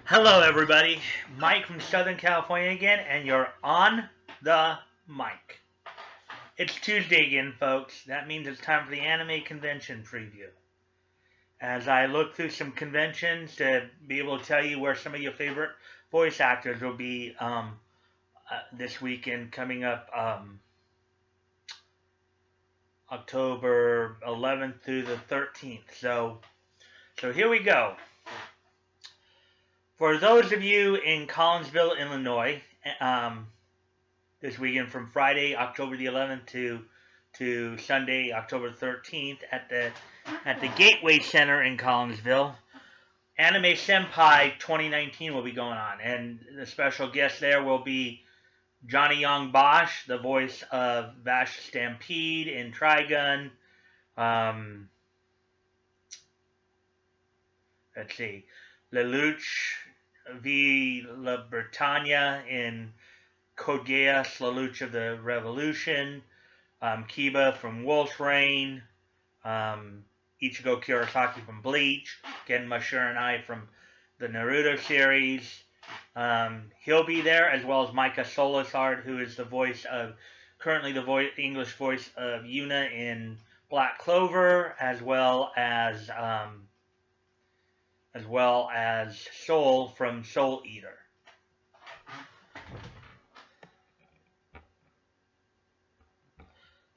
Hello, everybody. Mike from Southern California again, and you're on the mic. It's Tuesday again, folks. That means it's time for the anime convention preview. As I look through some conventions to be able to tell you where some of your favorite voice actors will be this weekend, coming up October 11th through the 13th. So here we go. For those of you in Collinsville, Illinois, this weekend from Friday, October the 11th to Sunday, October 13th at the Gateway Center in Collinsville, Anime Senpai 2019 will be going on, and the special guest there will be Johnny Young Bosch, the voice of Vash Stampede in Trigun. Let's see, Lelouch v. La Bretagne in Code Geass, Lelouch of the Revolution, Kiba from Wolf's Rain, Ichigo Kurosaki from Bleach, Genma Shiranai from the Naruto series. He'll be there, as well as Micah Solisard, who is currently the English voice of Yuna in Black Clover, as well as Soul from Soul Eater.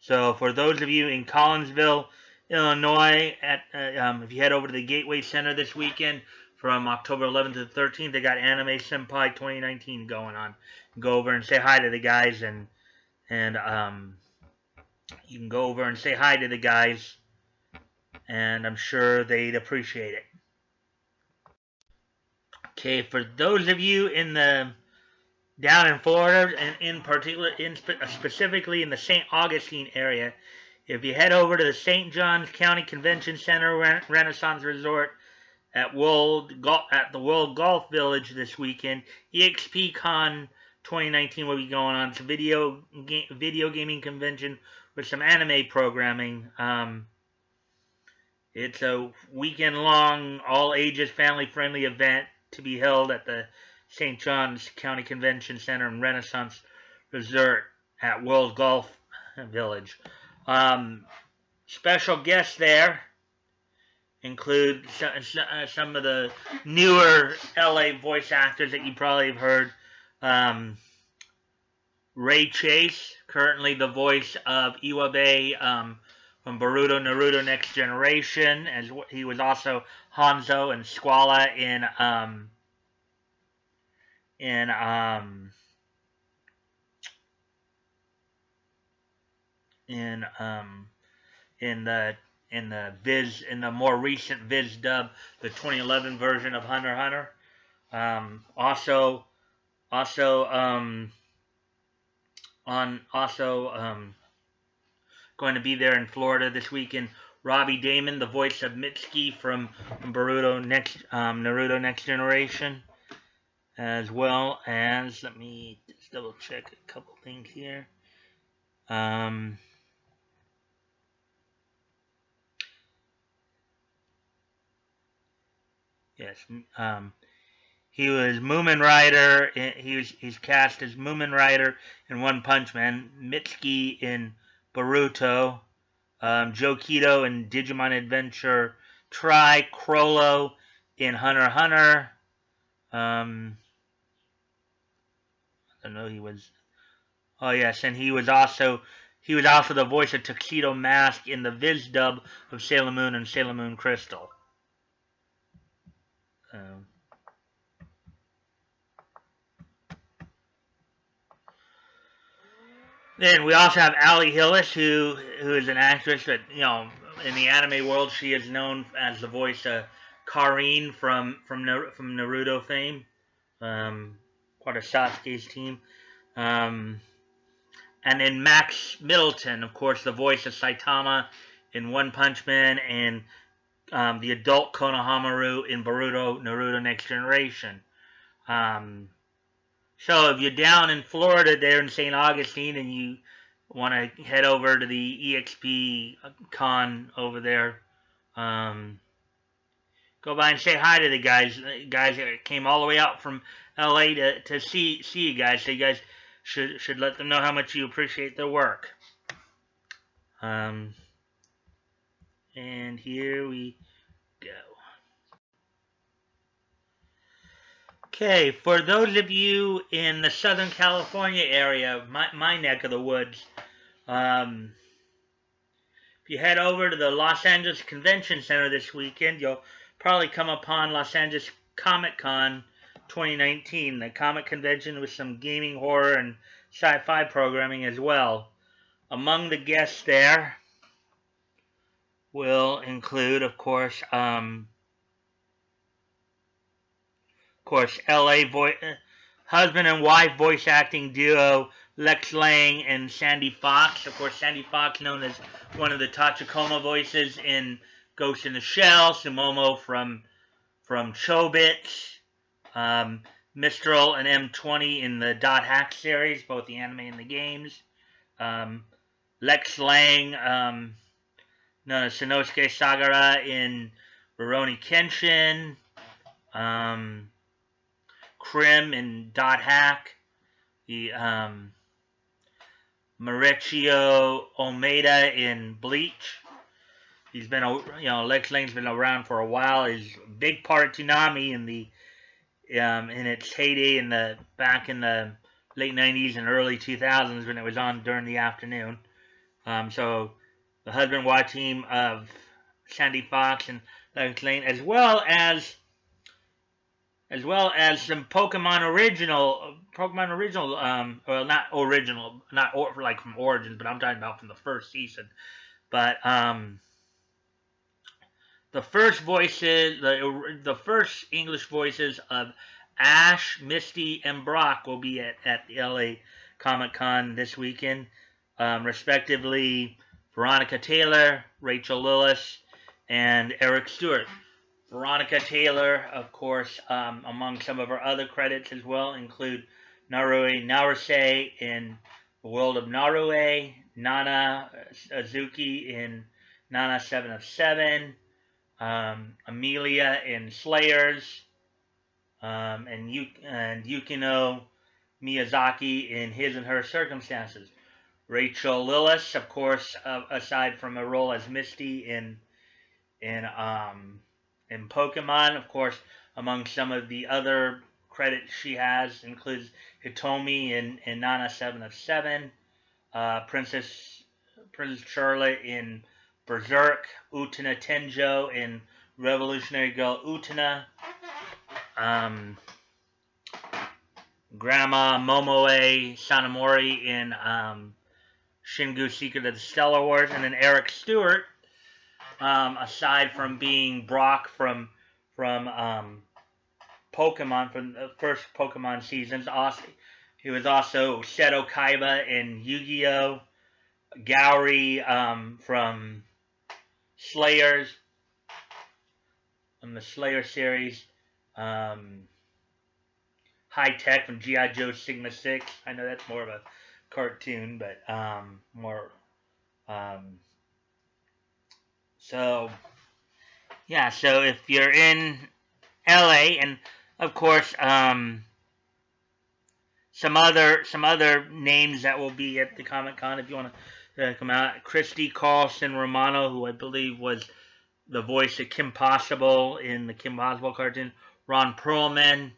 So for those of you in Collinsville, Illinois, if you head over to the Gateway Center this weekend from October 11th to the 13th, they got Anime Senpai 2019 going on. Go over and say hi to the guys, and you can go over and say hi to the guys, and I'm sure they'd appreciate it. Okay, for those of you down in Florida, and in particular, specifically in the St. Augustine area, if you head over to the St. Johns County Convention Center Renaissance Resort at the World Golf Village this weekend, EXPCon 2019 will be going on. It's a video gaming convention with some anime programming. It's a weekend-long, all-ages, family-friendly event to be held at the St. Johns County Convention Center and Renaissance Resort at World Golf Village. Special guests there include some of the newer LA voice actors that you probably have heard. Ray Chase, currently the voice of Iwabe from Boruto Naruto Next Generation, as he was also Hanzo and Squala in the more recent Viz dub, the 2011 version of Hunter x Hunter. Going to be there in Florida this weekend, Robbie Damon, the voice of Mitsuki from Naruto Next Generation, as well as, let me just double check a couple things here. Yes, he was Moomin Rider. He's cast as Moomin Rider in One Punch Man, Mitsuki in Boruto, Joe Kito in Digimon Adventure Tri, Crollo in Hunter x Hunter. I don't know. He was. Oh yes, and he was also the voice of Tuxedo Mask in the Viz dub of Sailor Moon and Sailor Moon Crystal. Then we also have Ali Hillis, who is an actress that, in the anime world, she is known as the voice of Karin from Naruto fame, part of Sasuke's team. And then Max Middleton, of course, the voice of Saitama in One Punch Man and the adult Konohamaru in Boruto Naruto Next Generation. So if you're down in Florida there in St. Augustine and you want to head over to the EXP Con over there, go go by and say hi to the guys. Guys that came all the way out from LA to see you guys. So you guys should let them know how much you appreciate their work. And here we go. Okay, for those of you in the Southern California area, my neck of the woods, if you head over to the Los Angeles Convention Center this weekend, you'll probably come upon Los Angeles Comic Con 2019, the comic convention with some gaming, horror, and sci-fi programming as well. Among the guests there will include, of course, LA husband and wife voice acting duo Lex Lang and Sandy Fox. Of course, Sandy Fox, known as one of the Tachikoma voices in Ghost in the Shell, Sumomo from Chobits, Mistral and M20 in the Dot Hack series, both the anime and the games. Lex Lang, known as Sanosuke Sagara in Rurouni Kenshin. Krim in Dot Hack, the Mauricio Almeida in Bleach. He's been, Lex Lang's been around for a while. He's a big part of Toonami in its heyday back in the late 90s and early 2000s when it was on during the afternoon. So the husband-wife team of Sandy Fox and Lex Lang, as well as some Pokemon original, well, not original, like from Origins, but I'm talking about from the first season. But the first voices, the first English voices of Ash, Misty, and Brock will be at the LA Comic Con this weekend, respectively. Veronica Taylor, Rachel Lillis, and Eric Stewart. Veronica Taylor, of course, among some of her other credits as well, include Narue Naruse in The World of Narue, Nana Azuki in Nana 7 of 7, Amelia in Slayers, and Yukino Miyazaki in His and Her Circumstances. Rachel Lillis, of course, aside from a role as Misty in Pokemon, of course, among some of the other credits she has includes Hitomi in Nana 7 of 7, Princess Charlotte in Berserk, Utena Tenjo in Revolutionary Girl Utena, Grandma Momoe Sanamori in Shingu Secret of the Stellar Wars, and then Eric Stewart, aside from being Brock from Pokemon, from the first Pokemon seasons, he was also Seto Kaiba in Yu-Gi-Oh!, Gowry from Slayers, from the Slayer series, High Tech from G.I. Joe Sigma 6. I know that's more of a cartoon, but so if you're in LA, and of course some other names that will be at the Comic Con if you want to come out. Christy Carlson Romano, who I believe was the voice of Kim Possible in the Kim Possible cartoon. Ron Perlman,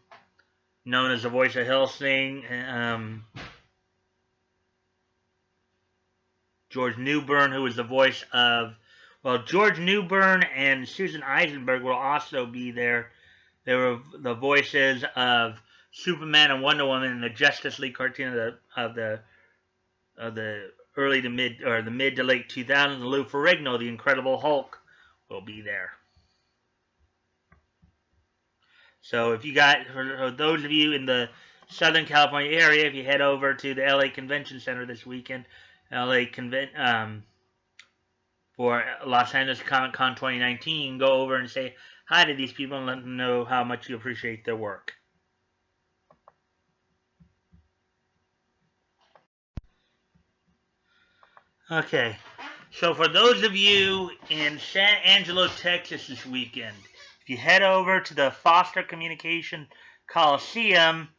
known as the voice of Hellsing. George Newbern, who was the voice of... Well, George Newbern and Susan Eisenberg will also be there. They were the voices of Superman and Wonder Woman in the Justice League cartoon of the early to mid, or the mid to late 2000s. Lou Ferrigno, the Incredible Hulk, will be there. So if you got, for those of you in the Southern California area, if you head over to the LA Convention Center this weekend, for Los Angeles Comic Con 2019, go over and say hi to these people and let them know how much you appreciate their work. Okay, so for those of you in San Angelo, Texas this weekend, If you head over to the Foster Communication Coliseum,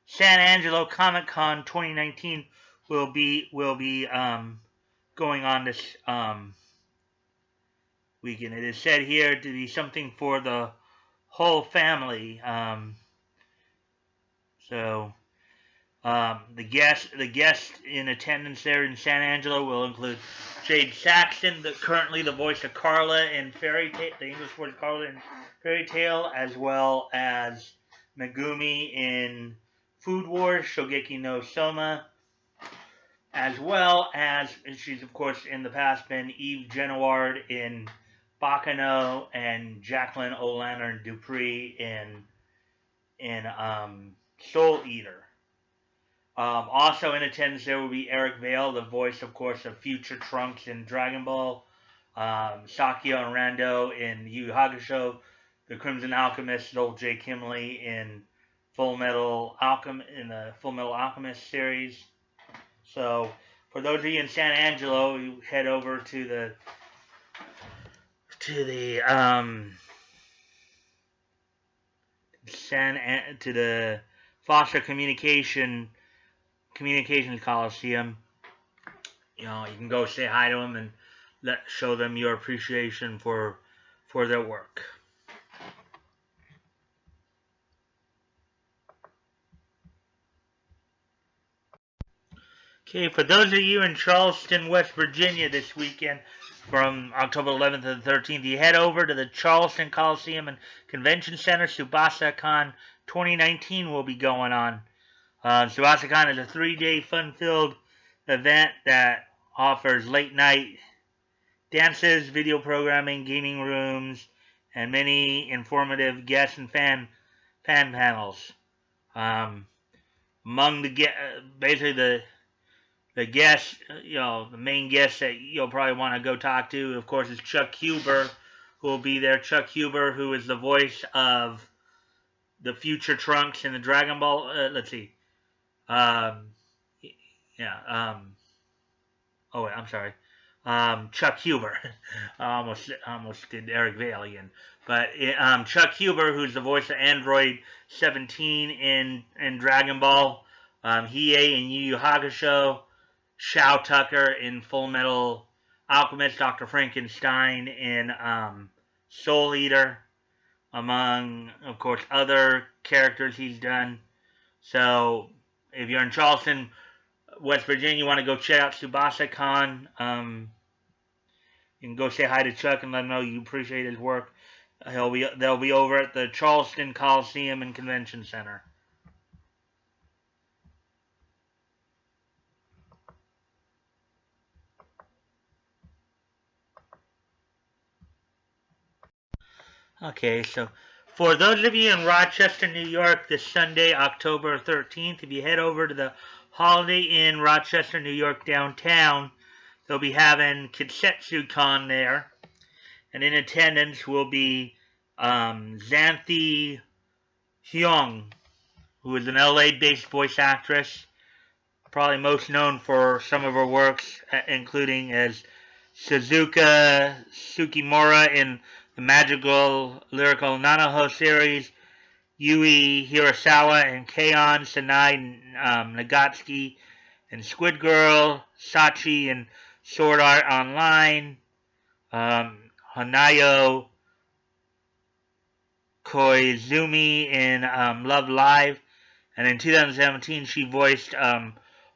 San Angelo Comic Con 2019 will be going on this weekend. It is said here to be something for the whole family. The guests in attendance there in San Angelo will include Jade Saxton, currently the voice of Carla in Fairy Tail, the English voice of Carla in Fairy Tail, as well as Megumi in Food Wars, Shogeki no Soma, as well as she's of course in the past been Eve Genoard in Baccano and Jacqueline O'Lantern Dupree in Soul Eater. Also in attendance there will be Eric Vale, the voice, of course, of future Trunks in Dragon Ball, Sakio and Rando in Yu Yu Hakusho, the Crimson Alchemist, old Jay Kimley in the Full Metal Alchemist series. So, for those of you in San Angelo, you head over to the Foster Communications Coliseum. You can go say hi to them and show them your appreciation for their work. Okay, for those of you in Charleston, West Virginia this weekend, from October 11th to the 13th, you head over to the Charleston Coliseum and Convention Center. Tsubasa-Con 2019 will be going on. Tsubasa-Con is a 3-day fun-filled event that offers late-night dances, video programming, gaming rooms, and many informative guest and fan panels. Among the guests, the main guests that you'll probably want to go talk to, of course, is Chuck Huber, who will be there. Chuck Huber, who is the voice of the future Trunks in the Dragon Ball. Chuck Huber. I almost did Eric Vale again. But Chuck Huber, who's the voice of Android 17 in Dragon Ball, Hiei in Yu Yu Hakusho, Shao Tucker in Full Metal Alchemist, Dr. Frankenstein in Soul Eater, among, of course, other characters he's done. So, if you're in Charleston, West Virginia, you want to go check out Tsubasa-Con, you can go say hi to Chuck and let him know you appreciate his work. They'll be over at the Charleston Coliseum and Convention Center. Okay, so for those of you in Rochester, New York, this Sunday, October 13th, if you head over to the Holiday Inn, Rochester, New York, downtown, they'll be having Kitsetsu-Con there. And in attendance will be Xanthi Hyung, who is an LA-based voice actress, probably most known for some of her works, including as Suzuka Tsukimura in the magical lyrical Nanoho series, Yui Hirasawa and Keion Sanai Nagatsuki and Squid Girl, Sachi and Sword Art Online, Hanayo Koizumi in Love Live, and in 2017 she voiced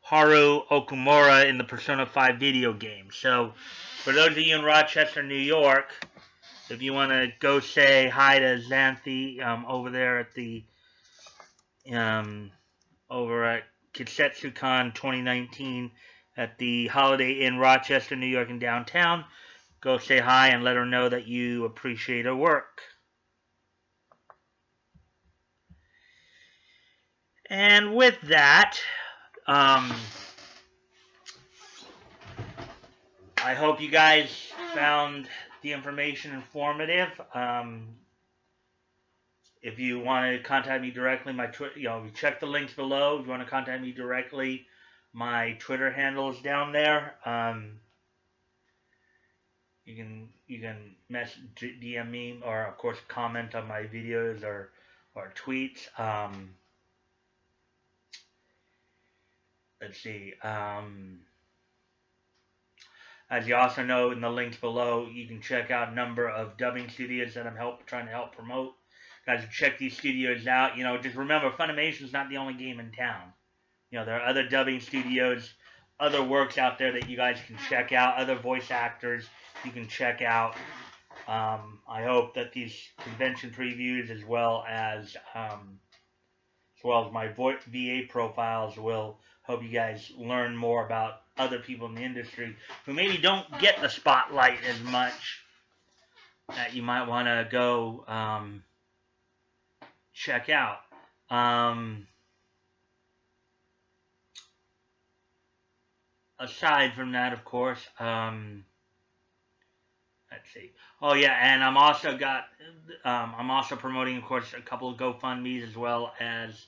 Haru Okumura in the Persona 5 video game. So, for those of you in Rochester, New York, if you want to go say hi to Xanthi over there at the over at Kitsetsu-Con 2019 at the Holiday Inn, Rochester, New York, and downtown, go say hi and let her know that you appreciate her work. And with that, I hope you guys found the information informative. If you want to contact me directly, my you check the links below. If you want to contact me directly, my Twitter handle is down there. you can DM me, or of course comment on my videos or tweets. Let's see. As you also know, in the links below, you can check out a number of dubbing studios that I'm trying to help promote. Guys, check these studios out. You know, just remember, Funimation's not the only game in town. You know, there are other dubbing studios, other works out there that you guys can check out, other voice actors you can check out. I hope that these convention previews, as well as my VA profiles, will help you guys learn more about other people in the industry who maybe don't get the spotlight as much, that you might want to go check out. Aside from that, of course, let's see. Oh yeah, and I'm also promoting, of course, a couple of GoFundMe's, as well as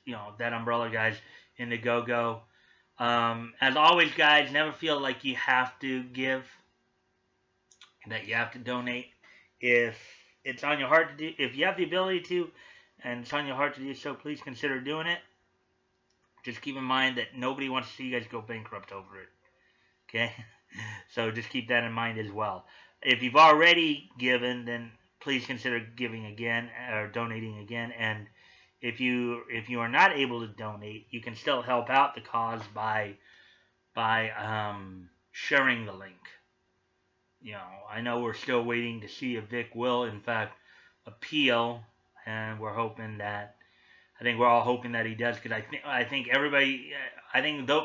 you know, that Umbrella guys, Indiegogo. As always, guys, never feel like you have to give, that you have to donate. If it's on your heart to do, if you have the ability to, and it's on your heart to do so, please consider doing it. Just keep in mind that nobody wants to see you guys go bankrupt over it. Okay? So just keep that in mind as well. If you've already given, then please consider giving again, or donating again. And if you are not able to donate, you can still help out the cause by sharing the link. You know, I know we're still waiting to see if Vic will, in fact, appeal, and we're hoping that. I think we're all hoping that he does, because I think everybody,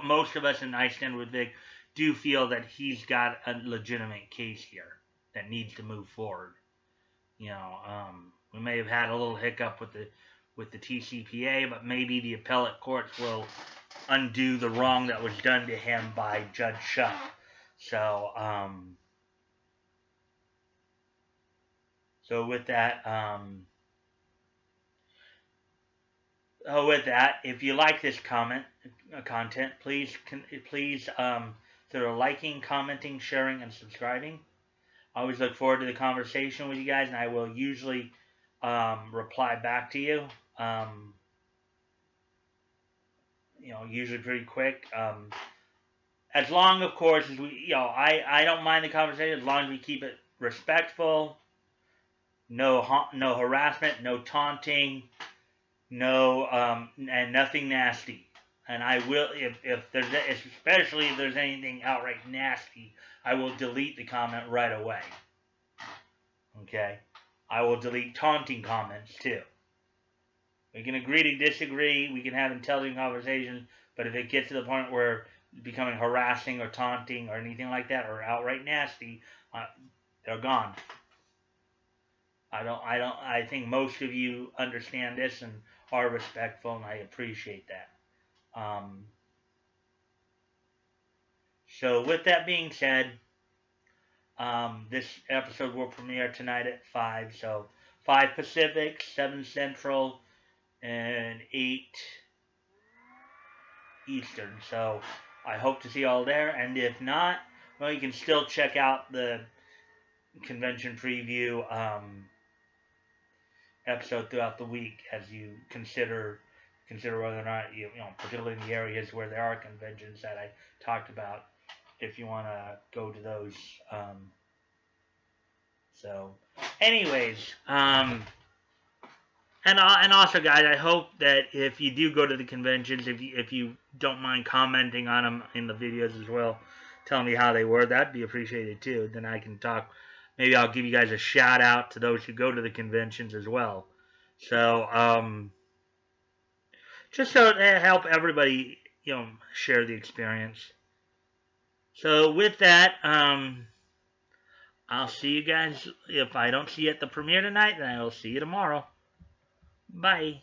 most of us in I Stand With Vic do feel that he's got a legitimate case here that needs to move forward. You know, we may have had a little hiccup with the TCPA, but maybe the appellate courts will undo the wrong that was done to him by Judge Shuck. So, with that, if you like this content, please consider liking, commenting, sharing, and subscribing. I always look forward to the conversation with you guys, and I will usually reply back to you. You know, usually pretty quick. As long, of course, as we, you know, I don't mind the conversation as long as we keep it respectful. No harassment, no taunting, no and nothing nasty. And I will, if there's, especially if there's anything outright nasty, I will delete the comment right away. Okay? I will delete taunting comments too. We can agree to disagree, we can have intelligent conversations, but if it gets to the point where it's becoming harassing or taunting or anything like that, or outright nasty, they're gone. I think most of you understand this and are respectful, and I appreciate that. So with that being said, this episode will premiere tonight at 5. So 5 Pacific, 7 Central, and 8 Eastern. So I hope to see you all there. And if not, well, you can still check out the convention preview episode throughout the week as you consider whether or not you know, particularly in the areas where there are conventions that I talked about, if you want to go to those. So, anyways, and also, guys, I hope that if you do go to the conventions, if you don't mind commenting on them in the videos as well, telling me how they were, that'd be appreciated too. Then I can talk. Maybe I'll give you guys a shout out to those who go to the conventions as well. So, just so to help everybody, you know, share the experience. So with that, I'll see you guys. If I don't see you at the premiere tonight, then I will see you tomorrow. Bye.